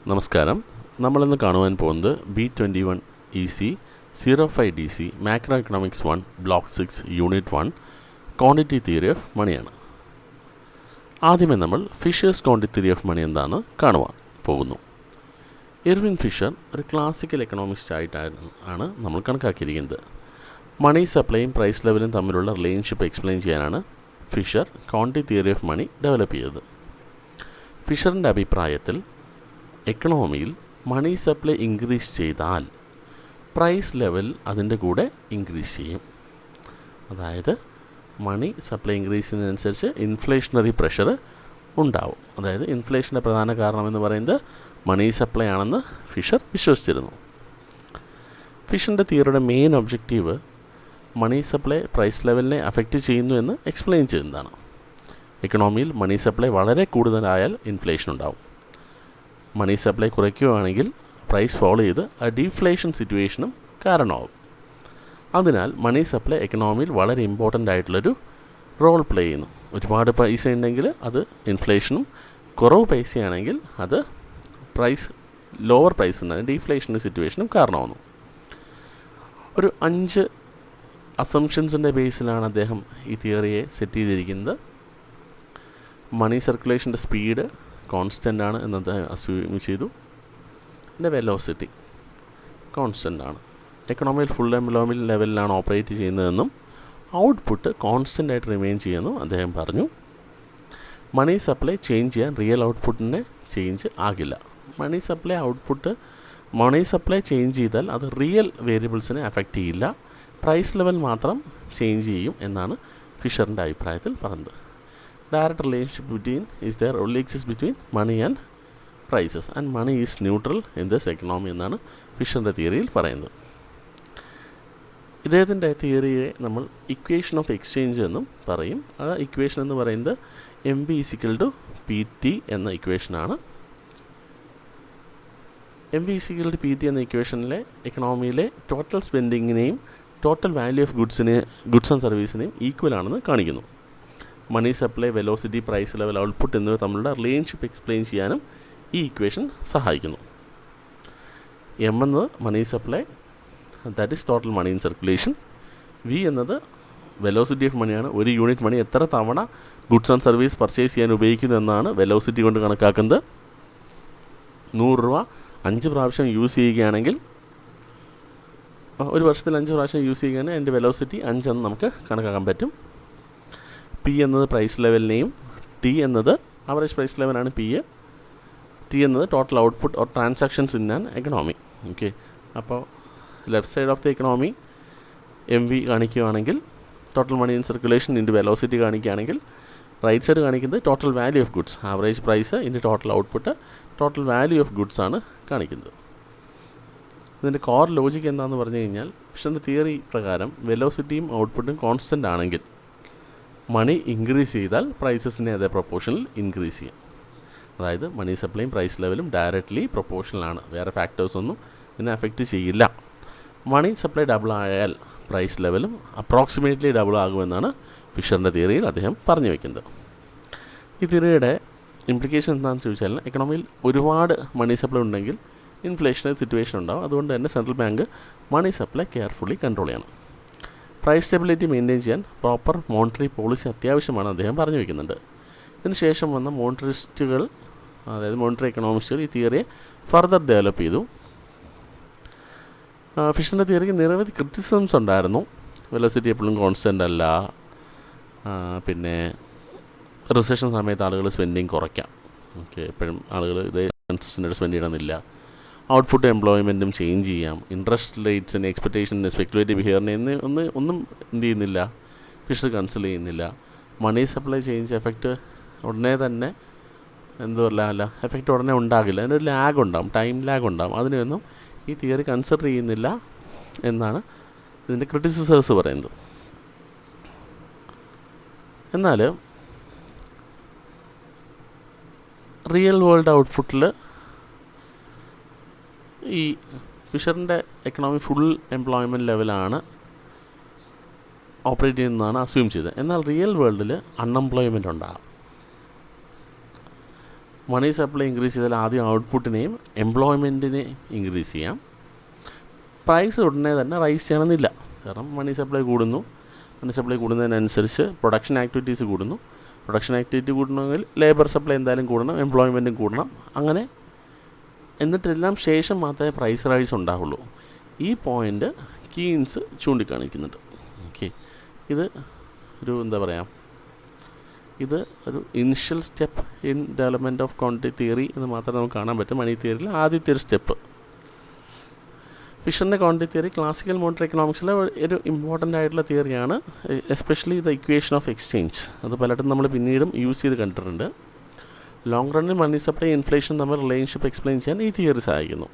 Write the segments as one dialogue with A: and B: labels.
A: നമസ്കാരം. നമ്മളിന്ന് കാണുവാൻ പോകുന്നത് B21EC 05DC macro economics 1 block 6 unit 1 quantity theory of മണിയാണ്. ആദ്യമേ നമ്മൾ Fisher's quantity theory of money എന്താണെന്ന് കാണുവാൻ പോകുന്നു. ഇർവിൻ ഫിഷർ ഒരു ക്ലാസിക്കൽ എക്കണോമിസ്റ്റ് ആയിട്ടാണ് നമ്മൾ കണക്കാക്കിയിരിക്കുന്നത്. മണി സപ്ലൈയും പ്രൈസ് ലെവലും തമ്മിലുള്ള റിലേഷൻഷിപ്പ് എക്സ്പ്ലെയിൻ ചെയ്യാനാണ് Fisher quantity theory of money develop ചെയ്തത്. ഫിഷറിൻ്റെ അഭിപ്രായത്തിൽ എക്കണോമിയിൽ മണി സപ്ലൈ ഇൻക്രീസ് ചെയ്താൽ പ്രൈസ് ലെവൽ അതിൻ്റെ കൂടെ ഇൻക്രീസ് ചെയ്യും. അതായത് മണി സപ്ലൈ ഇൻക്രീസ് ചെയ്യുന്നതിനനുസരിച്ച് ഇൻഫ്ലേഷണറി പ്രഷർ ഉണ്ടാവും. അതായത് ഇൻഫ്ലേഷൻ്റെ പ്രധാന കാരണമെന്ന് പറയുന്നത് മണി സപ്ലൈ ആണെന്ന് ഫിഷർ വിശ്വസിച്ചിരുന്നു. ഫിഷറിൻ്റെ തിയറിയുടെ main objective money supply price ലെവലിനെ അഫക്റ്റ് ചെയ്യുന്നു എന്ന് എക്സ്പ്ലെയിൻ ചെയ്യുന്നതാണ്. എക്കണോമിയിൽ മണി സപ്ലൈ വളരെ കൂടുതലായാൽ ഇൻഫ്ലേഷൻ ഉണ്ടാവും. മണി സപ്ലൈ കുറയ്ക്കുകയാണെങ്കിൽ പ്രൈസ് ഫോളോ ചെയ്ത് ആ ഡീഫ്ലേഷൻ സിറ്റുവേഷനും കാരണമാവും. അതിനാൽ മണി സപ്ലൈ എക്കണോമിയിൽ വളരെ ഇമ്പോർട്ടൻ്റ് ആയിട്ടുള്ളൊരു റോൾ പ്ലേ ചെയ്യുന്നു. ഒരുപാട് പൈസ ഉണ്ടെങ്കിൽ അത് ഇൻഫ്ലേഷനും, കുറവ് പൈസയാണെങ്കിൽ അത് ലോവർ പ്രൈസിന് ഡീഫ്ലേഷൻ്റെ സിറ്റുവേഷനും കാരണമാവുന്നു. ഒരു 5 അസംഷൻസിൻ്റെ ബേസിലാണ് അദ്ദേഹം ഈ തിയറിയെ സെറ്റ് ചെയ്തിരിക്കുന്നത്. മണി സർക്കുലേഷൻ്റെ സ്പീഡ് കോൺസ്റ്റൻ്റ് ആണ് എന്നത് അസ്യൂം ചെയ്തു. പിന്നെ വെലോസിറ്റി കോൺസ്റ്റൻ്റ് ആണ്. എക്കണോമിയിൽ ഫുൾ എംപ്ലോയ്മെൻറ്റ് ലെവലിലാണ് ഓപ്പറേറ്റ് ചെയ്യുന്നതെന്നും ഔട്ട്പുട്ട് കോൺസ്റ്റൻ്റ് ആയിട്ട് റിമെയിൻ ചെയ്യുമെന്നും അദ്ദേഹം പറഞ്ഞു. മണി സപ്ലൈ ചേഞ്ച് ചെയ്യാൻ റിയൽ ഔട്ട്പുട്ടിനെ ചേഞ്ച് ആകില്ല. മണി സപ്ലൈ ചേഞ്ച് ചെയ്താൽ അത് റിയൽ വേരിയബിൾസിനെ അഫക്റ്റ് ചെയ്യില്ല, പ്രൈസ് ലെവൽ മാത്രം ചേഞ്ച് ചെയ്യും എന്നാണ് ഫിഷറിൻ്റെ അഭിപ്രായത്തിൽ പറഞ്ഞത്. Direct relationship only exists between money and prices, and money is neutral in this economy എന്നാണ് ഫിഷറിൻ്റെ തിയറിയിൽ പറയുന്നത്. ഇദ്ദേഹത്തിൻ്റെ തിയറിയെ നമ്മൾ ഇക്വേഷൻ ഓഫ് എക്സ്ചേഞ്ച് എന്നും പറയും. ആ ഇക്വേഷൻ എന്ന് പറയുന്നത് MV = PT എന്ന ഇക്വേഷനാണ്. MV = PT എന്ന ഇക്വേഷനിലെ എക്കണോമിയിലെ ടോട്ടൽ സ്പെൻഡിങ്ങിനെയും total value of goods and സർവീസിനെയും ഈക്വൽ ആണെന്ന് കാണിക്കുന്നു. Money supply, velocity, price level, output എന്നിവ തമ്മിലുള്ള റിലേഷൻഷിപ്പ് എക്സ്പ്ലെയിൻ ചെയ്യാനും ഈ ഇക്വേഷൻ സഹായിക്കുന്നു. M എന്നത് money supply, that is total money in circulation. V എന്നത് വെലോസിറ്റി ഓഫ് മണിയാണ്. ഒരു യൂണിറ്റ് മണി എത്ര തവണ ഗുഡ്സ് ആൻഡ് സർവീസ് പർച്ചേസ് ചെയ്യാൻ ഉപയോഗിക്കുന്നു എന്നാണ് വെലോസിറ്റി കൊണ്ട് കണക്കാക്കുന്നത്. 100 രൂപ 5 പ്രാവശ്യം യൂസ് ചെയ്യുകയാണെങ്കിൽ, ഒരു വർഷത്തിൽ 5 പ്രാവശ്യം യൂസ് ചെയ്യുകയാണെങ്കിൽ അതിൻ്റെ വെലോസിറ്റി 5 എന്ന് നമുക്ക് കണക്കാക്കാൻ പറ്റും. P എന്നത് പ്രൈസ് ലെവലിനെയും, T എന്നത് ആവറേജ് പ്രൈസ് ലെവലാണ് P, T എന്നത് total output or transactions in an economy. Okay, അപ്പോൾ left side of the economy MV കാണിക്കുകയാണെങ്കിൽ total money in circulation into velocity കാണിക്കുകയാണെങ്കിൽ, റൈറ്റ് സൈഡ് കാണിക്കുന്നത് total value of goods, average price into total output, total value of goods ആണ് കാണിക്കുന്നത്. ഇതിൻ്റെ core logic എന്താണെന്ന് പറഞ്ഞു കഴിഞ്ഞാൽ, ഫിഷറിൻ്റെ തിയറി പ്രകാരം വെലോസിറ്റിയും ഔട്ട്പുട്ടും കോൺസ്റ്റൻ്റ് ആണെങ്കിൽ മണി ഇൻക്രീസ് ചെയ്താൽ പ്രൈസസിനെ അതേ പ്രൊപ്പോർഷനിൽ ഇൻക്രീസ് ചെയ്യും. അതായത് മണി സപ്ലൈയും പ്രൈസ് ലെവലും ഡയറക്റ്റ്ലി പ്രൊപ്പോർഷണലാണ്. വേറെ ഫാക്ടേഴ്സൊന്നും ഇതിനെ അഫക്റ്റ് ചെയ്യില്ല. മണി സപ്ലൈ ഡബിൾ ആയാൽ പ്രൈസ് ലെവലും അപ്രോക്സിമേറ്റ്ലി ഡബിൾ ആകുമെന്നാണ് ഫിഷറിൻ്റെ തിയറിയിൽ അദ്ദേഹം പറഞ്ഞു വയ്ക്കുന്നത്. ഈ തിയറിയുടെ ഇംപ്ലിക്കേഷൻ എന്താണെന്ന് ചോദിച്ചാൽ, എക്കണോമിയിൽ ഒരുപാട് മണി സപ്ലൈ ഉണ്ടെങ്കിൽ ഇൻഫ്ലേഷണറി സിറ്റുവേഷൻ ഉണ്ടാവും. അതുകൊണ്ട് തന്നെ central bank money supply carefully control ചെയ്യണം. പ്രൈസ് സ്റ്റെബിലിറ്റി മെയിൻറ്റെയിൻ ചെയ്യാൻ പ്രോപ്പർ മോണിറ്ററി പോളിസി അത്യാവശ്യമാണ് അദ്ദേഹം പറഞ്ഞു വയ്ക്കുന്നുണ്ട്. ഇതിന് ശേഷം വന്ന മോണിറ്ററിസ്റ്റുകൾ, അതായത് മോണിറ്ററി എക്കണോമിസ്റ്റുകൾ ഈ തിയറിയെ ഫർദർ ഡെവലപ്പ് ചെയ്തു. ഫിഷറിൻ്റെ തിയറിക്ക് നിരവധി ക്രിറ്റിസിസംസ് ഉണ്ടായിരുന്നു. വെലോസിറ്റി എപ്പോഴും കോൺസ്റ്റൻ്റ് അല്ല, പിന്നെ റിസഷൻ സമയത്ത് ആളുകൾ സ്പെൻഡിങ് കുറയ്ക്കാം. ഓക്കെ, എപ്പോഴും ആളുകൾ ഇതേ കൺസിസ്റ്റൻ്റായിട്ട് സ്പെൻഡ് ചെയ്യണമെന്നില്ല. ഔട്ട്പുട്ട് എംപ്ലോയ്മെൻറ്റും ചേഞ്ച് ചെയ്യാം. ഇൻട്രസ്റ്റ് റേറ്റ്സിന്, എക്സ്പെക്റ്റേഷന്, സ്പെക്കുലേറ്റീവ് ബിഹേവിയറിനെ ഒന്നും എന്ത് ചെയ്യുന്നില്ല, ഫിഷർ കൺസിഡർ ചെയ്യുന്നില്ല. മണി സപ്ലൈ ചേഞ്ച് എഫക്റ്റ് ഉടനെ തന്നെ എഫക്റ്റ് ഉടനെ ഉണ്ടാകില്ല. അതിനൊരു ലാഗ് ഉണ്ടാകും, ടൈം ലാഗ് ഉണ്ടാകും. അതിനെയൊന്നും ഈ തിയറി കൺസിഡർ ചെയ്യുന്നില്ല എന്നാണ് ഇതിൻ്റെ ക്രിറ്റിസിസേഴ്സ് പറയുന്നത്. എന്നാൽ റിയൽ വേൾഡ് ഔട്ട്പുട്ടിൽ ഈ ഫിഷറിൻ്റെ എക്കണോമി ഫുൾ എംപ്ലോയ്മെൻറ്റ് ലെവലാണ് ഓപ്പറേറ്റ് ചെയ്യുന്നതാണ് അസ്യൂം ചെയ്തത്. എന്നാൽ റിയൽ വേൾഡിൽ അൺഎംപ്ലോയ്മെൻറ്റ് ഉണ്ടാകും. മണി സപ്ലൈ ഇൻക്രീസ് ചെയ്താൽ ആദ്യം ഔട്ട്പുട്ടിനെയും എംപ്ലോയ്മെൻറ്റിനെയും ഇൻക്രീസ് ചെയ്യാം. പ്രൈസ് ഉടനെ തന്നെ റൈസ് ചെയ്യണമെന്നില്ല. കാരണം മണി സപ്ലൈ കൂടുന്നതിനനുസരിച്ച് പ്രൊഡക്ഷൻ ആക്ടിവിറ്റീസ് കൂടുന്നു. പ്രൊഡക്ഷൻ ആക്ടിവിറ്റി കൂടണമെങ്കിൽ ലേബർ സപ്ലൈ എന്തായാലും കൂടണം, എംപ്ലോയ്മെൻറ്റും കൂടണം. അങ്ങനെ എന്നിട്ടെല്ലാം ശേഷം മാത്രമേ പ്രൈസ് റൈസ് ഉണ്ടാവുള്ളൂ. ഈ പോയിൻ്റ് കീൻസ് ചൂണ്ടിക്കാണിക്കുന്നുണ്ട്. ഓക്കെ, ഇത് ഒരു ഇത് ഒരു initial step in development of quantity theory എന്ന് മാത്രമേ നമുക്ക് കാണാൻ പറ്റും. മണി തിയറിയിൽ ആദ്യത്തെ ഒരു സ്റ്റെപ്പ്. ഫിഷറിൻ്റെ ക്വാണ്ടിറ്റി തിയറി ക്ലാസിക്കൽ മോണിറ്ററി എക്കണോമിക്സിലെ ഒരു ഇമ്പോർട്ടൻ്റ് ആയിട്ടുള്ള തിയറിയാണ്. Especially the equation of exchange. അത് പലയിടത്തും നമ്മൾ പിന്നീടും യൂസ് ചെയ്ത് കണ്ടിട്ടുണ്ട്. ലോങ് റണ്ണിൽ മണി സപ്ലൈ ഇൻഫ്ലേഷൻ തമ്മിൽ റിലേഷൻഷിപ്പ് എക്സ്പ്ലെയിൻ ചെയ്യാൻ ഈ തിയറി സഹായിക്കുന്നു.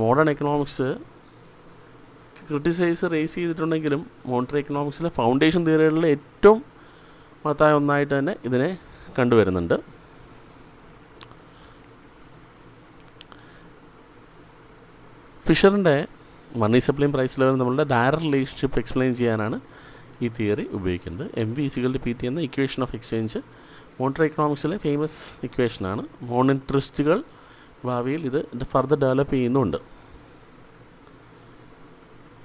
A: മോഡേൺ എക്കണോമിക്സ് ക്രിട്ടിസൈസ് റേസ് ചെയ്തിട്ടുണ്ടെങ്കിലും മോണിറ്ററി എക്കണോമിക്സിലെ ഫൗണ്ടേഷൻ തിയറികളിൽ ഏറ്റവും മഹത്തായ ഒന്നായിട്ട് തന്നെ ഇതിനെ കണ്ടുവരുന്നുണ്ട്. ഫിഷറിൻ്റെ മണി സപ്ലൈയും പ്രൈസ് ലെവലും നമ്മളുടെ ഡയറക്റ്റ് റിലേഷൻഷിപ്പ് എക്സ്പ്ലെയിൻ ചെയ്യാനാണ് ഈ തിയറി ഉപയോഗിക്കുന്നത്. MV=PT എന്ന ഇക്വേഷൻ ഓഫ് എക്സ്ചേഞ്ച് മോണിറ്ററി എക്കണോമിക്സിലെ ഫേമസ് ഇക്വേഷനാണ്. മോണിറ്ററിസ്റ്റുകൾ ഭാവിയിൽ ഇത് ഫർദർ ഡെവലപ്പ് ചെയ്യുന്നുണ്ട്.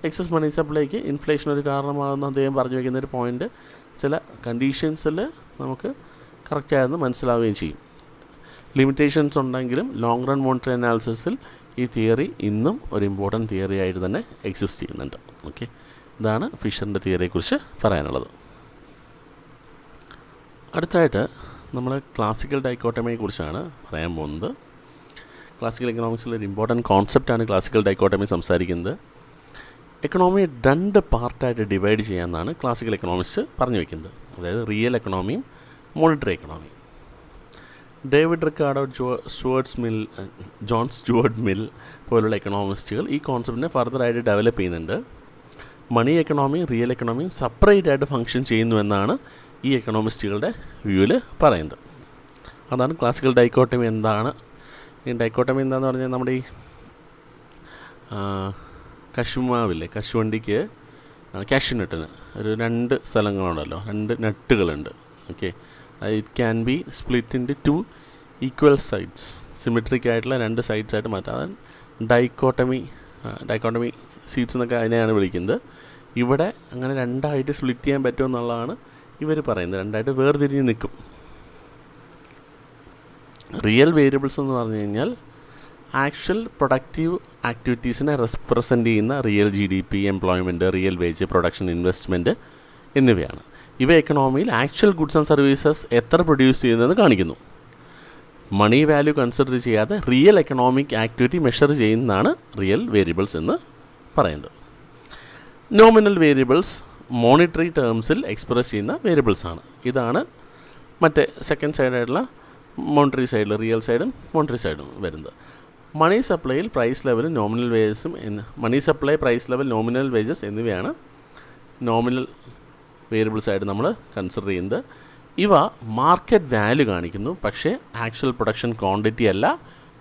A: എക്സസ് മണി സപ്ലൈക്ക് ഇൻഫ്ലേഷൻ ഒരു കാരണമാകുന്ന അദ്ദേഹം പറഞ്ഞു വയ്ക്കുന്നൊരു പോയിൻ്റ് ചില കണ്ടീഷൻസിൽ നമുക്ക് കറക്റ്റായെന്ന് മനസ്സിലാവുകയും ചെയ്യും. ലിമിറ്റേഷൻസ് ഉണ്ടെങ്കിലും ലോങ് റൺ മോണിറ്ററി അനാലിസിസിൽ ഈ തിയറി ഇന്നും ഒരു ഇമ്പോർട്ടൻറ്റ് തിയറി ആയിട്ട് തന്നെ എക്സിസ്റ്റ് ചെയ്യുന്നുണ്ട്. ഓക്കെ, ഇതാണ് ഫിഷറിൻ്റെ തിയറിയെക്കുറിച്ച് പറയാനുള്ളത്. അടുത്തായിട്ട് നമ്മൾ ക്ലാസിക്കൽ ഡൈക്കോട്ടമിയെക്കുറിച്ചാണ് പറയാൻ പോകുന്നത്. ക്ലാസിക്കൽ എക്കണോമിക്സിലൊരു ഇമ്പോർട്ടൻറ്റ് കോൺസെപ്റ്റാണ് ക്ലാസിക്കൽ ഡൈക്കോട്ടമി സംസാരിക്കുന്നത്. എക്കണോമിയെ 2 പാർട്ടായിട്ട് ഡിവൈഡ് ചെയ്യാമെന്നാണ് ക്ലാസിക്കൽ എക്കണോമിക്സ് പറഞ്ഞു വയ്ക്കുന്നത്. അതായത് റിയൽ എക്കണോമിയും മോണിറ്ററി എക്കണോമിയും. David Ricardo, John Stuart Mill പോലുള്ള എക്കണോമിസ്റ്റുകൾ ഈ കോൺസെപ്റ്റിനെ ഫർദറായിട്ട് ഡെവലപ്പ് ചെയ്യുന്നുണ്ട്. മണി എക്കണോമിയും റിയൽ എക്കണോമിയും സെപ്പറേറ്റ് ആയിട്ട് ഫങ്ഷൻ ചെയ്യുന്നുവെന്നാണ് ഈ എക്കണോമിസ്റ്റുകളുടെ വ്യൂവിൽ പറയുന്നത്. അതാണ് ക്ലാസിക്കൽ ഡൈക്കോട്ടമി. എന്താണ് ഈ ഡൈക്കോട്ടമി എന്താണെന്ന് പറഞ്ഞാൽ, നമ്മുടെ ഈ കശുമാവില്ലേ, കശുവണ്ടിക്ക് കാഷ്യൂനട്ടിന് ഒരു 2 സ്ഥലങ്ങളുണ്ടല്ലോ, 2 നട്ടുകളുണ്ട്. Okay, it can be split in 2 equal sides, symmetric ആയിട്ടുള്ള 2 സൈഡ്സ് ആയിട്ട് മാറ്റാം. അതാണ് ഡൈക്കോട്ടമി സീഡ്സ് എന്നൊക്കെ അതിനെയാണ് വിളിക്കുന്നത്. ഇവിടെ അങ്ങനെ 2ആയിട്ട് സ്പ്ലിറ്റ് ചെയ്യാൻ പറ്റുമെന്നുള്ളതാണ് ഇവർ പറയുന്നത്. 2ആയിട്ട് വേർതിരിഞ്ഞ് നിൽക്കും. റിയൽ വേരിയബിൾസ് എന്ന് പറഞ്ഞു കഴിഞ്ഞാൽ ആക്ച്വൽ പ്രൊഡക്റ്റീവ് ആക്ടിവിറ്റീസിനെ റെപ്രസെൻ്റ് ചെയ്യുന്ന real GDP, employment, real wage, production, investment എന്നിവയാണ്. ഇവ എക്കണോമിയിൽ ആക്ച്വൽ ഗുഡ്സ് ആൻഡ് സർവീസസ് എത്ര പ്രൊഡ്യൂസ് ചെയ്യുന്നതെന്ന് കാണിക്കുന്നു. മണി വാല്യൂ കൺസിഡർ ചെയ്യാതെ റിയൽ എക്കണോമിക് ആക്ടിവിറ്റി മെഷർ ചെയ്യുന്നതാണ് റിയൽ വേരിയബിൾസ് എന്ന് പറയുന്നത്. നോമിനൽ വേരിയബിൾസ് മോണിറ്ററി ടേംസിൽ എക്സ്പ്രസ് ചെയ്യുന്ന വേരിയബിൾസാണ്. ഇതാണ് മറ്റേ സെക്കൻഡ് സൈഡായിട്ടുള്ള മോണിറ്ററി സൈഡിൽ, റിയൽ സൈഡും മോണിറ്ററി സൈഡും വരുന്നത്. മണി സപ്ലൈയിൽ പ്രൈസ് ലെവലും നോമിനൽ വേജസും money supply, price level, nominal wages എന്നിവയാണ് നോമിനൽ വേരിയബിൾസ് ആയിട്ട് നമ്മൾ കൺസിഡർ ചെയ്യുന്നത്. ഇവ മാർക്കറ്റ് വാല്യൂ കാണിക്കുന്നു, പക്ഷേ ആക്ച്വൽ പ്രൊഡക്ഷൻ ക്വാണ്ടിറ്റി അല്ല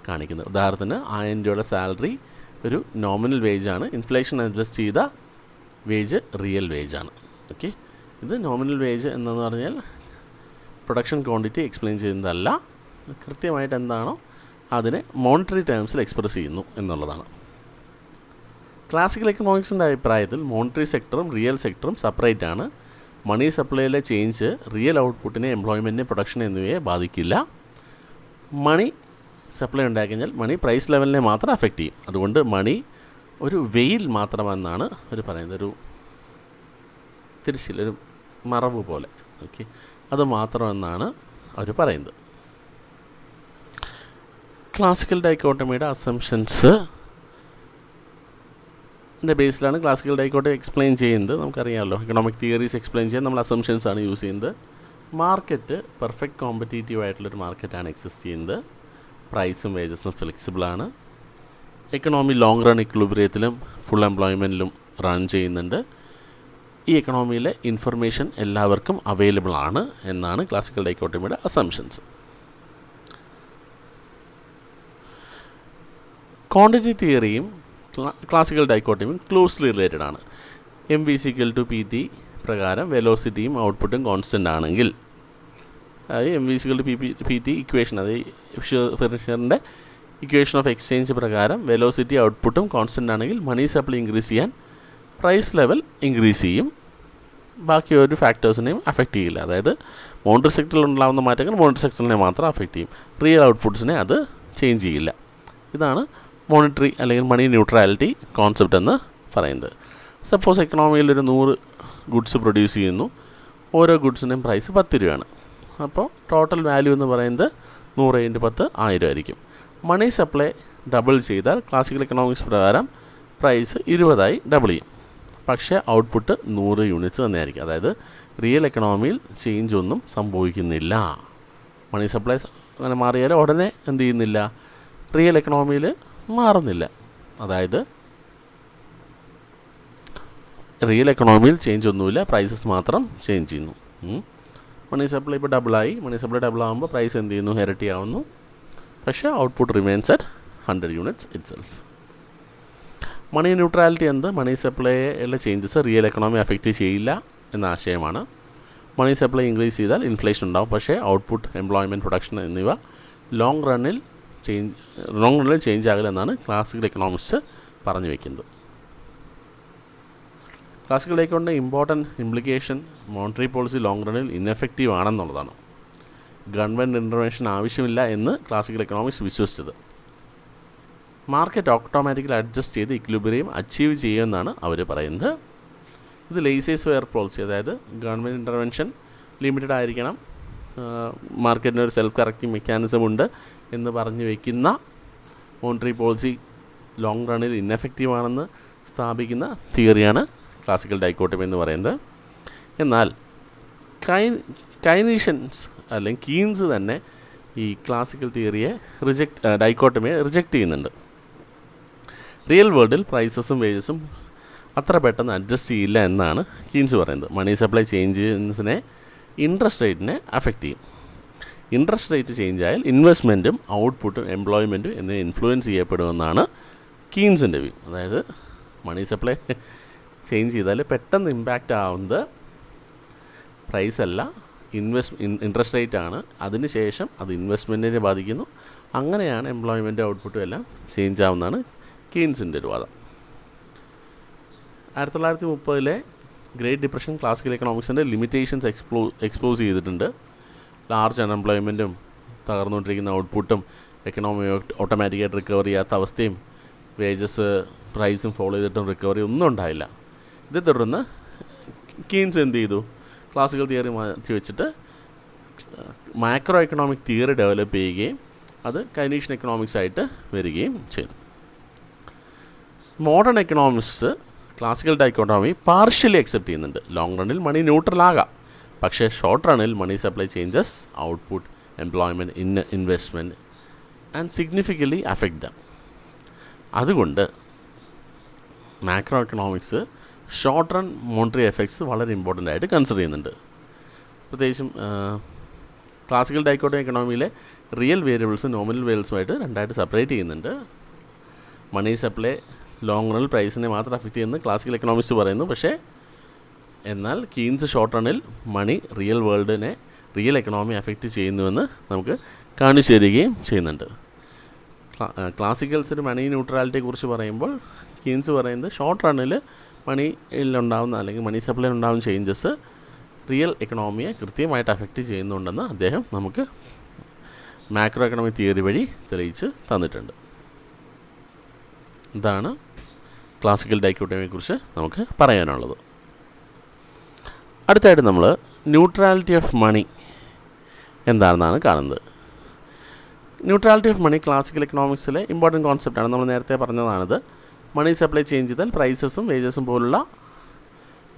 A: കാണിക്കുന്നത്. ഉദാഹരണത്തിന് 1000 രൂപയുടെ സാലറി ഒരു നോമിനൽ വേജാണ്. ഇൻഫ്ലേഷൻ അഡ്ജസ്റ്റ് ചെയ്ത വേജ് റിയൽ വേജാണ്. ഓക്കെ, ഇത് നോമിനൽ വേജ് എന്ന് പറഞ്ഞാൽ പ്രൊഡക്ഷൻ ക്വാണ്ടിറ്റി എക്സ്പ്ലെയിൻ ചെയ്യുന്നതല്ല, കൃത്യമായിട്ട് എന്താണോ അതിനെ മോണിറ്ററി ടേംസിൽ എക്സ്പ്രസ് ചെയ്യുന്നു എന്നുള്ളതാണ്. ക്ലാസിക്കൽ എക്കണോമിക്സിൻ്റെ അഭിപ്രായത്തിൽ മോണിറ്ററി സെക്ടറും റിയൽ സെക്ടറും സെപ്പറേറ്റ് ആണ്. മണി സപ്ലൈയിലെ ചേഞ്ച് റിയൽ ഔട്ട്പുട്ടിനെ, എംപ്ലോയ്മെൻറ്റിനെ, പ്രൊഡക്ഷൻ എന്നിവയെ ബാധിക്കില്ല. മണി സപ്ലൈ ഉണ്ടാക്കിക്കഴിഞ്ഞാൽ മണി പ്രൈസ് ലെവലിനെ മാത്രം അഫക്റ്റ് ചെയ്യും. അതുകൊണ്ട് മണി ഒരു വെയിൽ മാത്രമെന്നാണ് അവർ പറയുന്നത്, ഒരു തിരശ്ശീല, ഒരു മറവ് പോലെ. ഓക്കെ, അത് മാത്രമെന്നാണ് അവർ പറയുന്നത്. ക്ലാസിക്കൽ ഡൈക്കോട്ടമിയുടെ അസംഷൻസ് ബേസിലാണ് ക്ലാസിക്കൽ ഡൈക്കോട്ടമി എക്സ്പ്ലെയിൻ ചെയ്യുന്നത്. നമുക്കറിയാമല്ലോ, എക്കണോമിക് തിയറീസ് എക്സ്പ്ലെയിൻ ചെയ്യാൻ നമ്മൾ അസംഷൻസ് ആണ് യൂസ് ചെയ്യുന്നത്. മാർക്കറ്റ് പെർഫെക്റ്റ് കോമ്പറ്റീറ്റീവ് ആയിട്ടുള്ളൊരു മാർക്കറ്റാണ് എക്സിസ്റ്റ് ചെയ്യുന്നത്. പ്രൈസും വേജസും ഫ്ലെക്സിബിളാണ്. എക്കണോമി ലോങ് റൺ ഇക്വിലിബ്രിയത്തിലും ഫുൾ എംപ്ലോയ്മെൻറ്റിലും റൺ ചെയ്യുന്നുണ്ട്. ഈ എക്കണോമിയിലെ ഇൻഫർമേഷൻ എല്ലാവർക്കും അവൈലബിൾ ആണ് എന്നാണ് ക്ലാസിക്കൽ ഡൈക്കോട്ടമിയുടെ അസംഷൻസ്. ക്വാണ്ടിറ്റി തിയറിയും ക്ലാസിക്കൽ ഡൈക്കോട്ടമിയും ക്ലോസ്ലി റിലേറ്റഡ് ആണ്. MV=PT പ്രകാരം വെലോസിറ്റിയും ഔട്ട്പുട്ടും കോൺസ്റ്റൻ്റ് ആണെങ്കിൽ എം വി സികളുടെ പി ടി ഇക്വേഷൻ, അത് ഫിഷറിൻ്റെ ഇക്വേഷൻ ഓഫ് എക്സ്ചേഞ്ച് പ്രകാരം വെലോസിറ്റി ഔട്ട്പുട്ടും കോൺസ്റ്റൻ്റ് ആണെങ്കിൽ മണി സപ്ലൈ ഇൻക്രീസ് ചെയ്യാൻ പ്രൈസ് ലെവൽ ഇൻക്രീസ് ചെയ്യും, ബാക്കി ഒരു ഫാക്ടേഴ്സിനെയും അഫക്റ്റ് ചെയ്യില്ല. അതായത് മോണിറ്ററി സെക്ടറിൽ ഉണ്ടാകുന്ന മാറ്റങ്ങൾ മോണിറ്ററി സെക്ടറിനെ മാത്രം അഫക്റ്റ് ചെയ്യും, റിയൽ ഔട്ട്പുട്ട്സിനെ അത് ചേഞ്ച് ചെയ്യില്ല. ഇതാണ് മോണിറ്ററി അല്ലെങ്കിൽ മണി ന്യൂട്രാലിറ്റി കോൺസെപ്റ്റ് എന്ന് പറയുന്നത്. സപ്പോസ് എക്കണോമിയിൽ ഒരു 100 ഗുഡ്സ് പ്രൊഡ്യൂസ് ചെയ്യുന്നു, ഓരോ ഗുഡ്സിൻ്റെയും പ്രൈസ് 10 രൂപയാണ്. അപ്പോൾ ടോട്ടൽ വാല്യൂ എന്ന് പറയുന്നത് 100 × 10 1000 ആയിരിക്കും. മണി സപ്ലൈ ഡബിൾ ചെയ്താൽ ക്ലാസിക്കൽ എക്കണോമിക്സ് പ്രകാരം പ്രൈസ് 20 ഡബിൾ ചെയ്യും, പക്ഷേ ഔട്ട്പുട്ട് 100 യൂണിറ്റ്സ് തന്നെയായിരിക്കും. അതായത് റിയൽ എക്കണോമിയിൽ ചേഞ്ച് ഒന്നും സംഭവിക്കുന്നില്ല. മണി സപ്ലൈ അങ്ങനെ മാറിയാൽ ഉടനെ എന്ത് ചെയ്യുന്നില്ല, റിയൽ എക്കണോമിയിൽ മാറുന്നില്ല. അതായത് റിയൽ എക്കണോമിയിൽ ചേഞ്ച് ഒന്നുമില്ല, പ്രൈസസ് മാത്രം ചേഞ്ച് ചെയ്യുന്നു. മണി സപ്ലൈ ഇപ്പോൾ ഡബിളായി, മണി സപ്ലൈ ഡബിൾ ആകുമ്പോൾ പ്രൈസ് എന്ത് ചെയ്യുന്നു, ഇരട്ടിയാവുന്നു, പക്ഷേ output remains at 100 units itself. Money neutrality എന്ത്, മണി സപ്ലൈയിലെ ചേഞ്ചസ് റിയൽ എക്കണോമി അഫക്റ്റ് ചെയ്യില്ല എന്ന ആശയമാണ്. മണി സപ്ലൈ ഇൻക്രീസ് ചെയ്താൽ ഇൻഫ്ലേഷൻ ഉണ്ടാവും, പക്ഷേ ഔട്ട്പുട്ട്, എംപ്ലോയ്മെൻറ്റ്, പ്രൊഡക്ഷൻ എന്നിവ ലോങ് റണ്ണിൽ ചേഞ്ച് ആകില്ല എന്നാണ് ക്ലാസിക്കൽ എക്കണോമിക്സ് പറഞ്ഞു വയ്ക്കുന്നത്. ക്ലാസിക്കൽ എക്കോണമിയുടെ important implication monetary policy long റണ്ണിൽ ഇൻഎഫക്റ്റീവ് ആണെന്നുള്ളതാണ്. ഗവൺമെൻറ് ഇൻ്റർവെൻഷൻ ആവശ്യമില്ല എന്ന് ക്ലാസിക്കൽ എക്കണോമിക്സ് വിശ്വസിച്ചത്. മാർക്കറ്റ് ഓട്ടോമാറ്റിക്കലി അഡ്ജസ്റ്റ് ചെയ്ത് ഇക്വിലിബ്രിയം അച്ചീവ് ചെയ്യുമെന്നാണ് അവർ പറയുന്നത്. ഇത് ലേസേഴ്സ് ഫെയർ പോളിസി, അതായത് ഗവൺമെൻറ് ഇൻ്റർവെൻഷൻ ലിമിറ്റഡ് ആയിരിക്കണം, മാർക്കറ്റിന് ഒരു സെൽഫ് കറക്റ്റിംഗ് മെക്കാനിസം ഉണ്ട് എന്ന് പറഞ്ഞു വയ്ക്കുന്ന മോണിറ്ററി പോളിസി ലോങ് റണ്ണിൽ ഇൻഎഫക്റ്റീവ് ആണെന്ന് സ്ഥാപിക്കുന്ന തിയറിയാണ് ക്ലാസിക്കൽ ഡൈക്കോട്ടമി എന്ന് പറയുന്നത്. എന്നാൽ കൈനീഷ്യൻസ് അല്ലെങ്കിൽ കീൻസ് തന്നെ ഈ ക്ലാസിക്കൽ തിയറിയെ ഡൈക്കോട്ടമിയെ റിജക്റ്റ് ചെയ്യുന്നുണ്ട്. റിയൽ വേൾഡിൽ പ്രൈസസും വേജസും അത്ര പെട്ടെന്ന് അഡ്ജസ്റ്റ് ചെയ്യില്ല എന്നാണ് കീൻസ് പറയുന്നത്. മണി സപ്ലൈ ചേഞ്ചസിനെ ഇൻട്രസ്റ്റ് റേറ്റിനെ അഫക്റ്റ് ചെയ്യും. ഇൻട്രസ്റ്റ് റേറ്റ് ചേഞ്ച് ആയാൽ ഇൻവെസ്റ്റ്മെൻറ്റും ഔട്ട്പുട്ടും എംപ്ലോയ്മെൻറ്റും എന്നിവ ഇൻഫ്ലുവൻസ് ചെയ്യപ്പെടുമെന്നാണ് കീൻസിൻ്റെ വ്യൂ. അതായത് മണി സപ്ലൈ ചേഞ്ച് ചെയ്താൽ പെട്ടെന്ന് ഇമ്പാക്റ്റ് ആവുന്നത് പ്രൈസല്ല, ഇൻട്രസ്റ്റ് റേറ്റ് ആണ്. അതിനുശേഷം അത് ഇൻവെസ്റ്റ്മെൻറ്റിനെ ബാധിക്കുന്നു. അങ്ങനെയാണ് എംപ്ലോയ്മെൻറ്റ്, ഔട്ട്പുട്ടും എല്ലാം ചേഞ്ച് ആവുന്നതാണ് കീൻസിൻ്റെ ഒരു വാദം. 1930 ഗ്രേറ്റ് ഡിപ്രഷൻ ക്ലാസിക്കൽ എക്കണോമിക്സിൻ്റെ ലിമിറ്റേഷൻസ് എക്സ്പോസ് ചെയ്തിട്ടുണ്ട്. ലാർജ് അൺഎംപ്ലോയ്മെൻറ്റും തകർന്നുകൊണ്ടിരിക്കുന്ന ഔട്ട്പുട്ടും എക്കണോമി ഓട്ടോമാറ്റിക്കായിട്ട് റിക്കവർ ചെയ്യാത്ത അവസ്ഥയും വേജസ് പ്രൈസും ഫോളോ ചെയ്തിട്ടും റിക്കവറി ഒന്നും ഉണ്ടായില്ല. ഇതേ തുടർന്ന് കീൻസ് എന്ത് ചെയ്തു, ക്ലാസിക്കൽ തിയറി മാറ്റി വെച്ചിട്ട് മാക്രോ എക്കണോമിക് തിയറി ഡെവലപ്പ് ചെയ്യുകയും അത് കൈനീഷ്യൻ എക്കണോമിക്സ് ആയിട്ട് വരികയും ചെയ്തു. Modern economics classical dichotomy partially accept ചെയ്യുന്നുണ്ട്. ലോങ് റണ്ണിൽ മണി ന്യൂട്രൽ ആകാം, പക്ഷേ ഷോർട്ട് റണ്ണിൽ money supply changes output, employment, investment and significantly affect them. അതുകൊണ്ട് macro economics short run monetary effects വളരെ ഇമ്പോർട്ടൻ്റ് ആയിട്ട് കൺസിഡർ ചെയ്യുന്നുണ്ട്. പ്രത്യേകിച്ചും ക്ലാസിക്കൽ ഡൈക്കോട്ടോമി എക്കണോമിയിലെ റിയൽ വേരിയബിൾസും നോമിനൽ വേരിയബിൾസുമായിട്ട് രണ്ടായിട്ട് സെപ്പറേറ്റ് ചെയ്യുന്നുണ്ട്. മണി സപ്ലൈ ലോങ് റണ്ണിൽ പ്രൈസിനെ മാത്രം അഫക്റ്റ് ചെയ്യുന്ന ക്ലാസിക്കൽ എക്കണോമിക്സ് പറയുന്നു. പക്ഷേ എന്നാൽ കീൻസ് ഷോർട്ട് റണ്ണിൽ മണി റിയൽ എക്കണോമി അഫക്റ്റ് ചെയ്യുന്നുവെന്ന് നമുക്ക് കാണിച്ചു തരികയും ചെയ്യുന്നുണ്ട്. ക്ലാസിക്കൽസിന് മണി ന്യൂട്രാലിറ്റിയെക്കുറിച്ച് പറയുമ്പോൾ കീൻസ് പറയുന്നത് ഷോർട്ട് റണ്ണിൽ മണിയിലുണ്ടാകുന്ന അല്ലെങ്കിൽ മണി സപ്ലൈയിൽ ഉണ്ടാകുന്ന ചേഞ്ചസ് റിയൽ എക്കണോമിയെ കൃത്യമായിട്ട് അഫക്റ്റ് ചെയ്യുന്നുണ്ടെന്ന് അദ്ദേഹം നമുക്ക് മാക്രോ എക്കണോമിക് തിയറി വഴി തെളിയിച്ച് തന്നിട്ടുണ്ട്. ഇതാണ് ക്ലാസിക്കൽ ഡൈക്കോട്ടമിയെക്കുറിച്ച് നമുക്ക് പറയാനുള്ളത്. അടുത്തായിട്ട് നമ്മൾ ന്യൂട്രാലിറ്റി ഓഫ് മണി എന്താണെന്നാണ് കാണുന്നത്. ന്യൂട്രാലിറ്റി ഓഫ് മണി ക്ലാസിക്കൽ എക്കണോമിക്സിലെ ഇമ്പോർട്ടൻറ്റ് കോൺസെപ്റ്റാണ്. നമ്മൾ നേരത്തെ പറഞ്ഞതാണിത്. മണി സപ്ലൈ ചേഞ്ച് ചെയ്താൽ പ്രൈസസും വേജസും പോലുള്ള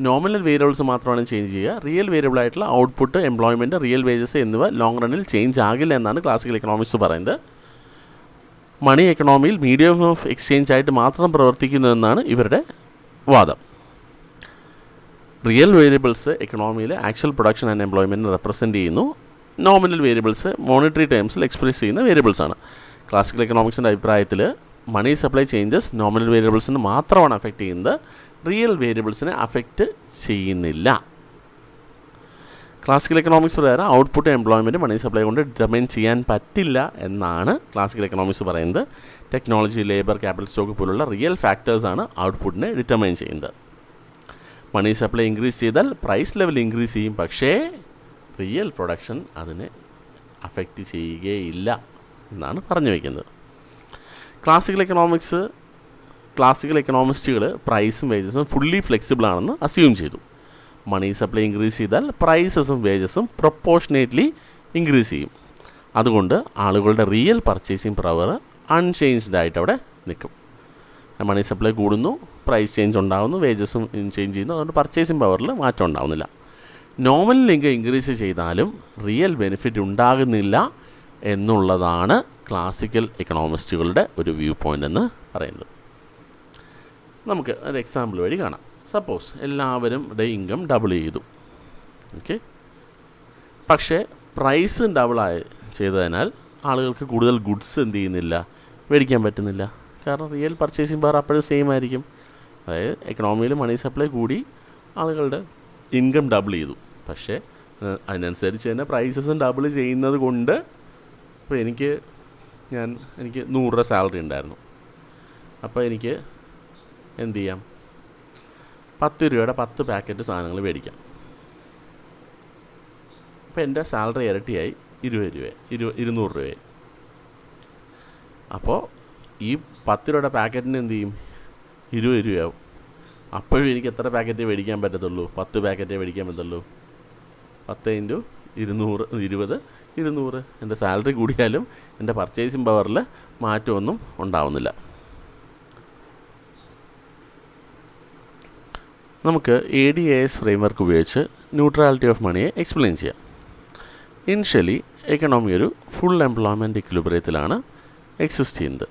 A: നോമിനൽ വേരിയബിൾസ് മാത്രമാണ് ചേഞ്ച് ചെയ്യുക. റിയൽ വേരിയബിൾ ആയിട്ടുള്ള ഔട്ട്പുട്ട്, എംപ്ലോയ്മെൻറ്റ്, റിയൽ വേജസ് എന്നിവ ലോങ് റണ്ണിൽ ചേഞ്ച് ആകില്ല എന്നാണ് ക്ലാസിക്കൽ എക്കണോമിക്സ് പറയുന്നത്. മണി എക്കണോമിയിൽ മീഡിയം ഓഫ് എക്സ്ചേഞ്ച് ആയിട്ട് മാത്രം പ്രവർത്തിക്കുന്നതെന്നാണ് ഇവരുടെ വാദം. റിയൽ വേരിയബിൾസ് എക്കണോമിയിൽ actual production and employment represent ചെയ്യുന്നു. നോമിനൽ വേരിയബിൾസ് മോണിറ്ററി ടേംസിൽ എക്സ്പ്രസ് ചെയ്യുന്ന വേരിയബിൾസാണ്. ക്ലാസിക്കൽ എക്കണോമിക്സിൻ്റെ അഭിപ്രായത്തിൽ മണി സപ്ലൈ ചേഞ്ചസ് നോമിനൽ വേരിയബിൾസിന് മാത്രമാണ് അഫക്റ്റ് ചെയ്യുന്നത്, റിയൽ വേരിയബിൾസിനെ അഫക്റ്റ് ചെയ്യുന്നില്ല. ക്ലാസിക്കൽ എക്കണോമിക്സ് പ്രകാരം ഔട്ട്പുട്ട് എംപ്ലോയ്മെൻറ്റ് മണി സപ്ലൈ കൊണ്ട് ഡിറ്റർമൈൻ ചെയ്യാൻ പറ്റില്ല എന്നാണ് ക്ലാസിക്കൽ എക്കണോമിക്സ് പറയുന്നത്. ടെക്നോളജി, ലേബർ, ക്യാപിറ്റൽ സ്റ്റോക്ക് പോലുള്ള റിയൽ ഫാക്ടേഴ്സാണ് ഔട്ട്പുട്ടിനെ ഡിറ്റർമൈൻ ചെയ്യുന്നത്. മണി സപ്ലൈ ഇൻക്രീസ് ചെയ്താൽ പ്രൈസ് ലെവൽ ഇൻക്രീസ് ചെയ്യും, പക്ഷേ റിയൽ പ്രൊഡക്ഷൻ അതിനെ അഫക്റ്റ് ചെയ്യുകയില്ല എന്നാണ് പറഞ്ഞു വയ്ക്കുന്നത്. ക്ലാസിക്കൽ എക്കണോമിസ്റ്റുകൾ പ്രൈസും വേജസും ഫുള്ളി ഫ്ലെക്സിബിൾ ആണെന്ന് അസ്യൂം ചെയ്തു. മണി സപ്ലൈ ഇൻക്രീസ് ചെയ്താൽ പ്രൈസസും വേജസും പ്രൊപ്പോർഷനേറ്റ്ലി ഇൻക്രീസ് ചെയ്യും. അതുകൊണ്ട് ആളുകളുടെ റിയൽ പർച്ചേസിങ് പവർ അൺചേഞ്ച്ഡ് ആയിട്ട് അവിടെ നിൽക്കും. മണി സപ്ലൈ കൂടുന്നു, പ്രൈസ് ചേഞ്ച് ഉണ്ടാകുന്നു, വേജസും ചേഞ്ച് ചെയ്യുന്നു, അതുകൊണ്ട് പർച്ചേസിങ് പവറിൽ മാറ്റം ഉണ്ടാകുന്നില്ല. നോമിനൽ ഇൻകം ഇൻക്രീസ് ചെയ്താലും റിയൽ ബെനിഫിറ്റ് ഉണ്ടാകുന്നില്ല എന്നുള്ളതാണ് ക്ലാസിക്കൽ എക്കണോമിസ്റ്റുകളുടെ ഒരു വ്യൂ പോയിൻ്റ് എന്ന് പറയുന്നത്. നമുക്ക് ഒരു എക്സാമ്പിൾ വഴി കാണാം. സപ്പോസ് എല്ലാവരും ഇൻകം ഡബിൾ ചെയ്തു, ഓക്കെ, പക്ഷേ പ്രൈസ് ചെയ്തതിനാൽ ആളുകൾക്ക് കൂടുതൽ ഗുഡ്സ് എന്ത് ചെയ്യുന്നില്ല, മേടിക്കാൻ പറ്റുന്നില്ല. കാരണം റിയൽ പർച്ചേസിങ് പവർ അപ്പോഴും സെയിം ആയിരിക്കും. അതായത് എക്കണോമിയിൽ മണി സപ്ലൈ കൂടി, ആളുകളുടെ ഇൻകം ഡബിൾ ചെയ്തു, പക്ഷേ അതിനനുസരിച്ച് തന്നെ പ്രൈസസും ഡബിൾ ചെയ്യുന്നത് കൊണ്ട് ഇപ്പോൾ എനിക്ക് 100 രൂപ സാലറി ഉണ്ടായിരുന്നു. അപ്പോൾ എനിക്ക് എന്ത് ചെയ്യാം, 10 രൂപയുടെ 10 പാക്കറ്റ് സാധനങ്ങൾ മേടിക്കാം. അപ്പോൾ എൻ്റെ സാലറി ഇരട്ടിയായി, 200 രൂപയായി. അപ്പോൾ ഈ 10 രൂപയുടെ പാക്കറ്റിന് എന്ത് ചെയ്യും, 20 രൂപയാവും. അപ്പോഴും എനിക്ക് എത്ര പാക്കറ്റേ മേടിക്കാൻ പറ്റത്തുള്ളൂ, 10 പാക്കറ്റേ മേടിക്കാൻ പറ്റുള്ളൂ. 10 × 200 200. എൻ്റെ സാലറി കൂടിയാലും എൻ്റെ പർച്ചേസിങ് പവറിൽ മാറ്റമൊന്നും ഉണ്ടാവുന്നില്ല. നമുക്ക് ADAS ഫ്രെയിംവർക്ക് ഉപയോഗിച്ച് ന്യൂട്രാലിറ്റി ഓഫ് മണിയെ എക്സ്പ്ലെയിൻ ചെയ്യാം. ഇനിഷ്യലി എക്കണോമി ഒരു ഫുൾ എംപ്ലോയ്മെൻറ്റ് ഇക്വിലിബ്രിയത്തിലാണ് എക്സിസ്റ്റ് ചെയ്യുന്നത്.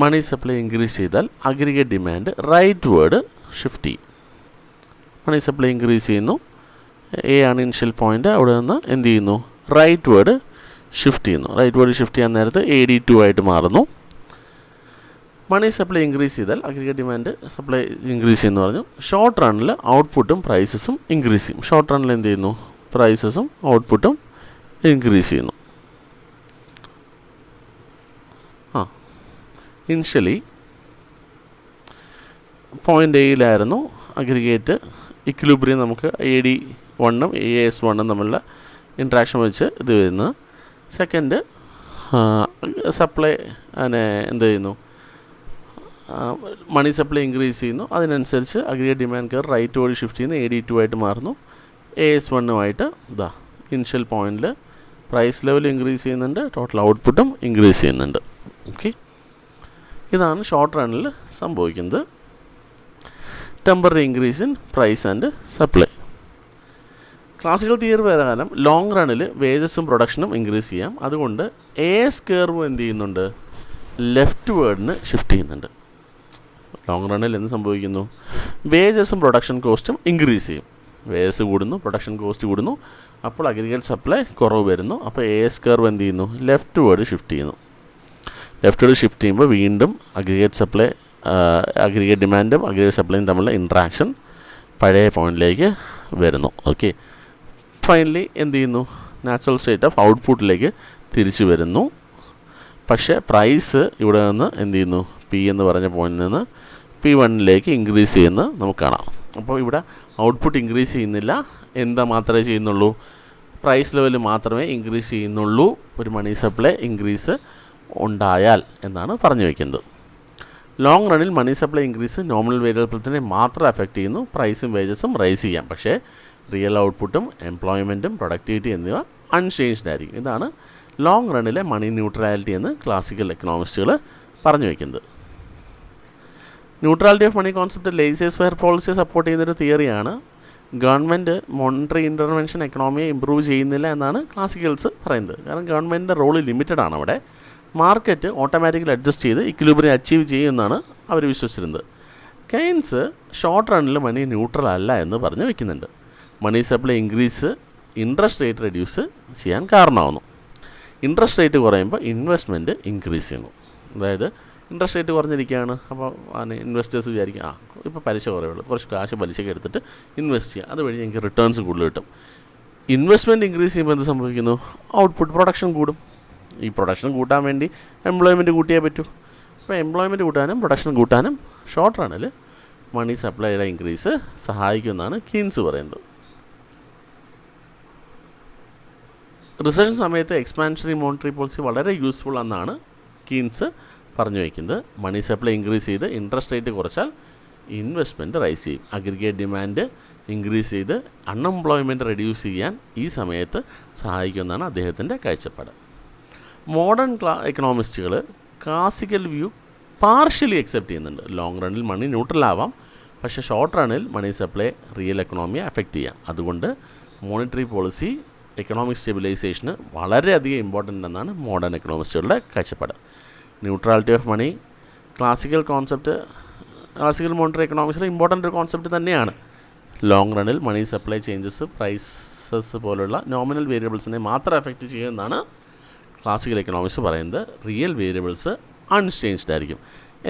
A: മണി സപ്ലൈ ഇൻക്രീസ് ചെയ്താൽ aggregate demand rightward shift ചെയ്യും. മണി സപ്ലൈ ഇൻക്രീസ് ചെയ്യുന്നു, എ ആണ് ഇനിഷ്യൽ പോയിൻ്റ്, അവിടെ നിന്ന് എന്ത് ചെയ്യുന്നു, റൈറ്റ് വേർഡ് ഷിഫ്റ്റ് ചെയ്യുന്നു. റൈറ്റ് വേർഡ് ഷിഫ്റ്റ് ചെയ്യാൻ നേരത്ത് AD2 ആയിട്ട് മാറുന്നു. മണി സപ്ലൈ ഇൻക്രീസ് ചെയ്താൽ അഗ്രിഗേറ്റ് ഡിമാൻഡ് സപ്ലൈ ഇൻക്രീസ് ചെയ്യുന്നു പറഞ്ഞു. ഷോർട്ട് റണ്ണിൽ ഔട്ട്പുട്ടും പ്രൈസസും ഇൻക്രീസ് ചെയ്യും. ഷോർട്ട് റണ്ണിൽ എന്ത് ചെയ്യുന്നു, പ്രൈസസും ഔട്ട്പുട്ടും ഇൻക്രീസ് ചെയ്യുന്നു. ഇനിഷ്യലി പോയിൻ്റ് എയിലായിരുന്നു അഗ്രിഗേറ്റ് ഇക്വിലിബ്രിയം, നമുക്ക് AD1ഉം AS1ഉം തമ്മിലുള്ള ഇൻട്രാക്ഷൻ വെച്ച് ഇത് വരുന്നത്. സെക്കൻഡ് സപ്ലൈ അതിനെ എന്ത് ചെയ്യുന്നു, മണി സപ്ലൈ ഇൻക്രീസ് ചെയ്യുന്നു, അതിനനുസരിച്ച് aggregate demand curve rightward shift ചെയ്യുന്നു, AD2 ആയിട്ട് മാറുന്നു. AS1ഉമായിട്ട് ഇനിഷ്യൽ പോയിന്റിൽ പ്രൈസ് ലെവൽ ഇൻക്രീസ് ചെയ്യുന്നുണ്ട്, ടോട്ടൽ ഔട്ട്പുട്ടും ഇൻക്രീസ് ചെയ്യുന്നുണ്ട്. ഓക്കെ, ഇതാണ് ഷോർട്ട് റണ്ണിൽ സംഭവിക്കുന്നത്. Temporary increase in price and supply. Classical theory പ്രകാരം ലോങ് റണ്ണിൽ വേജസും പ്രൊഡക്ഷനും ഇൻക്രീസ് ചെയ്യാം. അതുകൊണ്ട് AS കർവ് എന്ത് ചെയ്യുന്നുണ്ട്, ലെഫ്റ്റ് വേർഡിന് ഷിഫ്റ്റ് ചെയ്യുന്നുണ്ട്. ലോങ് റണ്ണിൽ എന്ത് സംഭവിക്കുന്നു, വേജസും പ്രൊഡക്ഷൻ കോസ്റ്റും ഇൻക്രീസ് ചെയ്യും. വേജസ് കൂടുന്നു, പ്രൊഡക്ഷൻ കോസ്റ്റ് കൂടുന്നു, അപ്പോൾ അഗ്രിഗേറ്റ് സപ്ലൈ കുറവ് വരുന്നു. അപ്പോൾ AS കർവ് എന്ത് ചെയ്യുന്നു, ലെഫ്റ്റ് വേർഡ് ഷിഫ്റ്റ് ചെയ്യുന്നു. ലെഫ്റ്റ് വേർഡ് ഷിഫ്റ്റ് ചെയ്യുമ്പോൾ വീണ്ടും അഗ്രിഗേറ്റ് ഡിമാൻഡും അഗ്രിഗേറ്റ് സപ്ലൈയും തമ്മിലുള്ള ഇൻട്രാക്ഷൻ പഴയ പോയിന്റിലേക്ക് വരുന്നു. ഓക്കെ, ഫൈനലി എന്ത് ചെയ്യുന്നു, നാച്ചുറൽ സ്റ്റേറ്റ് ഓഫ് ഔട്ട്പുട്ടിലേക്ക് തിരിച്ചു വരുന്നു. പക്ഷേ പ്രൈസ് ഇവിടെ നിന്ന് എന്ത് ചെയ്യുന്നു, P എന്ന് പറഞ്ഞ പോയിന്റിൽ നിന്ന് P1ലേക്ക് ഇൻക്രീസ് ചെയ്യുന്നത് നമുക്ക് കാണാം. അപ്പോൾ ഇവിടെ ഔട്ട്പുട്ട് ഇൻക്രീസ് ചെയ്യുന്നില്ല, എന്താ മാത്രമേ ചെയ്യുന്നുള്ളൂ, പ്രൈസ് ലെവൽ മാത്രമേ ഇൻക്രീസ് ചെയ്യുന്നുള്ളൂ ഒരു മണി സപ്ലൈ ഇൻക്രീസ് ഉണ്ടായാൽ എന്നാണ് പറഞ്ഞു വയ്ക്കുന്നത്. ലോങ് റണ്ണിൽ മണി സപ്ലൈ ഇൻക്രീസ് നോമിനൽ വേരിയബിളിനെ മാത്രം അഫക്റ്റ് ചെയ്യുന്നു, പ്രൈസും വേജസും റൈസ് ചെയ്യാം, പക്ഷേ റിയൽ ഔട്ട്പുട്ടും എംപ്ലോയ്മെൻറ്റും പ്രൊഡക്ടിവിറ്റി എന്നിവ അൺചേഞ്ച്ഡ് ആയിരിക്കും. ഇതാണ് ലോങ് റണ്ണിലെ മണി ന്യൂട്രാലിറ്റി എന്ന് ക്ലാസിക്കൽ എക്കണോമിസ്റ്റുകൾ പറഞ്ഞു വയ്ക്കുന്നത്. Neutrality of money concept laissez faire പോളിസിയെ സപ്പോർട്ട് ചെയ്യുന്നൊരു തിയറിയാണ്. ഗവൺമെൻറ് മോണിറ്ററി ഇൻ്റർവെൻഷൻ എക്കണോമിയെ ഇമ്പ്രൂവ് ചെയ്യുന്നില്ല എന്നാണ് ക്ലാസിക്കൽസ് പറയുന്നത്. കാരണം ഗവൺമെൻറ്റിൻ്റെ റോള് ലിമിറ്റഡ് ആണ്. അവിടെ മാർക്കറ്റ് ഓട്ടോമാറ്റിക്കലി അഡ്ജസ്റ്റ് ചെയ്ത് ഇക്വിലിബ്രിയം അച്ചീവ് ചെയ്യുമെന്നാണ് അവർ വിശ്വസിച്ചിരുന്നത്. കെയ്ൻസ് ഷോർട്ട് റണ്ണിൽ മണി ന്യൂട്രൽ അല്ല എന്ന് പറഞ്ഞ് വയ്ക്കുന്നുണ്ട്. Money supply increase interest rate reduce ചെയ്യാൻ കാരണമാകുന്നു. ഇൻട്രസ്റ്റ് റേറ്റ് കുറയുമ്പോൾ ഇൻവെസ്റ്റ്മെൻറ്റ് ഇൻക്രീസ് ചെയ്യുന്നു. അതായത് ഇൻട്രസ്റ്റ് റേറ്റ് കുറഞ്ഞിരിക്കുകയാണ്. അപ്പോൾ ഇൻവെസ്റ്റേഴ്സ് വിചാരിക്കും ഇപ്പോൾ പലിശ കുറയുള്ളൂ, കുറച്ച് കാശ് പലിശയ്ക്ക് എടുത്തിട്ട് ഇൻവെസ്റ്റ് ചെയ്യുക, അതുവഴി എനിക്ക് റിട്ടേൺസ് കൂടുതൽ കിട്ടും. ഇൻവെസ്റ്റ്മെൻറ്റ് ഇൻക്രീസ് ചെയ്യുമ്പോൾ എന്ത് സംഭവിക്കുന്നു? ഔട്ട്പുട്ട് പ്രൊഡക്ഷൻ കൂടും. ഈ പ്രൊഡക്ഷൻ കൂട്ടാൻ വേണ്ടി എംപ്ലോയ്മെൻറ്റ് കൂട്ടിയേ പറ്റൂ. അപ്പോൾ എംപ്ലോയ്മെൻറ്റ് കൂട്ടാനും പ്രൊഡക്ഷൻ കൂട്ടാനും ഷോർട്ട് റണ്ണിൽ മണി സപ്ലൈയുടെ ഇൻക്രീസ് സഹായിക്കുമെന്നാണ് കീൻസ് പറയുന്നത്. റിസഷൻ സമയത്ത് എക്സ്പാൻഷണറി മോണിറ്ററി പോളിസി വളരെ യൂസ്ഫുൾ എന്നാണ് കീൻസ് പറഞ്ഞു വയ്ക്കുന്നത്. മണി സപ്ലൈ ഇൻക്രീസ് ചെയ്ത് ഇൻട്രസ്റ്റ് റേറ്റ് കുറച്ചാൽ ഇൻവെസ്റ്റ്മെൻറ്റ് റൈസ് ചെയ്യും. അഗ്രിഗേറ്റ് ഡിമാൻഡ് ഇൻക്രീസ് ചെയ്ത് അൺഎംപ്ലോയ്മെൻറ്റ് റെഡ്യൂസ് ചെയ്യാൻ ഈ സമയത്ത് സഹായിക്കുമെന്നാണ് അദ്ദേഹത്തിൻ്റെ കാഴ്ചപ്പാട്. മോഡേൺ എക്കണോമിസ്റ്റുകൾ ക്ലാസിക്കൽ വ്യൂ പാർഷ്യലി അക്സെപ്റ്റ് ചെയ്യുന്നുണ്ട്. ലോങ് റണ്ണിൽ മണി ന്യൂട്രൽ ആവാം, പക്ഷേ ഷോർട്ട് റണ്ണിൽ മണി സപ്ലൈ റിയൽ എക്കണോമിയെ അഫക്റ്റ് ചെയ്യാം. അതുകൊണ്ട് മോണിറ്ററി പോളിസി എക്കണോമിക് സ്റ്റെബിലൈസേഷന് വളരെയധികം ഇമ്പോർട്ടൻ്റ് എന്നാണ് മോഡേൺ എക്കണോമിസ്റ്റുകളുടെ കാഴ്ചപ്പാട്. Neutrality of money classical monetary എക്കണോമിക്സിൽ ഇമ്പോർട്ടൻ്റ് ഒരു കോൺസെപ്റ്റ് തന്നെയാണ്. ലോങ് റണ്ണിൽ മണി സപ്ലൈ ചേഞ്ചസ് പ്രൈസസ് പോലുള്ള നോമിനൽ വേരിയബിൾസിനെ മാത്രം എഫക്റ്റ് ചെയ്യുമെന്നാണ് ക്ലാസിക്കൽ എക്കണോമിക്സ് പറയുന്നത്. റിയൽ വേരിയബിൾസ് അൺചേഞ്ച്ഡ് ആയിരിക്കും.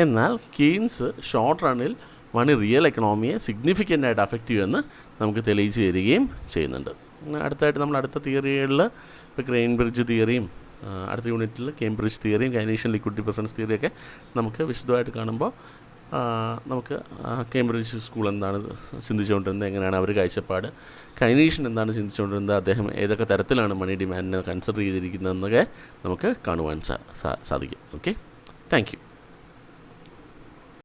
A: എന്നാൽ കീൻസ് ഷോർട്ട് റണ്ണിൽ മണി റിയൽ എക്കണോമിയെ സിഗ്നിഫിക്കൻ്റായിട്ട് അഫക്റ്റ് ചെയ്യുമെന്ന് നമുക്ക് തെളിയിച്ച് തരികയും ചെയ്യുന്നുണ്ട്. അടുത്തായിട്ട് നമ്മൾ അടുത്ത തിയറികളിൽ ഇപ്പോൾ ക്രെയിൻബ്രിഡ്ജ് തിയറിയും അടുത്ത യൂണിറ്റിൽ കേംബ്രിഡ്ജ് തിയറിയും കൈനീഷ്യൻ ലിക്വിഡിറ്റി പ്രിഫറൻസ് തിയറിയൊക്കെ നമുക്ക് വിശദമായിട്ട് കാണുമ്പോൾ നമുക്ക് കേംബ്രിഡ്ജ് സ്കൂൾ എന്താണ് ചിന്തിച്ചുകൊണ്ടിരുന്നത്, എങ്ങനെയാണ് അവർ കാഴ്ചപ്പാട്, കൈനീഷ്യൻ എന്താണ് ചിന്തിച്ചുകൊണ്ടിരുന്നത്, അദ്ദേഹം ഏതൊക്കെ തരത്തിലാണ് മണി ഡിമാൻഡിനെ കൺസിഡർ ചെയ്തിരിക്കുന്നതെന്നൊക്കെ നമുക്ക് കാണുവാൻ സാധിക്കും. Okay, thank you.